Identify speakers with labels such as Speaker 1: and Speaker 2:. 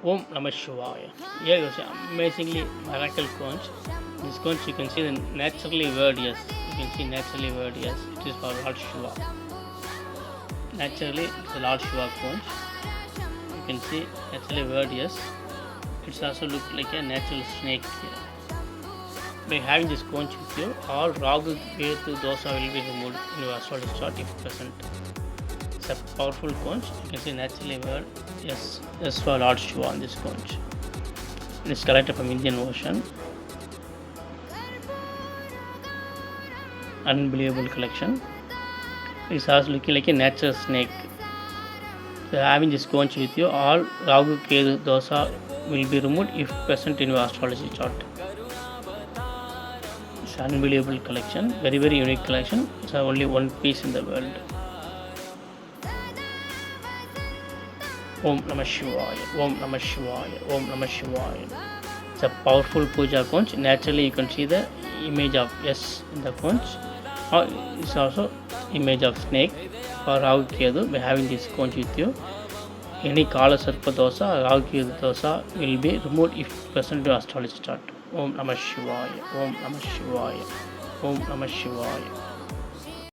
Speaker 1: Om Namaha Shivaya. Here goes amazingly miracle conch. This conch you can see the naturally word yes. You can see naturally word yes. It is for Lord Shiva. Naturally it's a Lord Shiva conch. You can see naturally word yes. It's also look like a natural snake here. By having this conch with you, all Ragu, Ketu, Dosa will be removed in your astrology chart if present. It's a powerful conch. You can see naturally word yes. Yes for Lord Shiva on this conch. It is collected from Indian Ocean. Unbelievable collection. It's also looking like a natural snake. So having this conch with you, all Ragu, Ketu, Dosa will be removed if present in your astrology chart. It's an unbelievable collection, very unique collection. It's only one piece in the world. Om Namah Shivaya, Om Namah Shivaya, Om Namah Shivaya. It's a powerful puja conch. Naturally, you can see the image of yes in the conch. It's also image of snake or Rahu Ketu. By having this conch with you, any Kala Sarpa dosa, Rahu Ketu dosa will be removed if present to astrology chart. Om Namah Shivaya, Om Namah Shivaya, Om Namah Shivaya.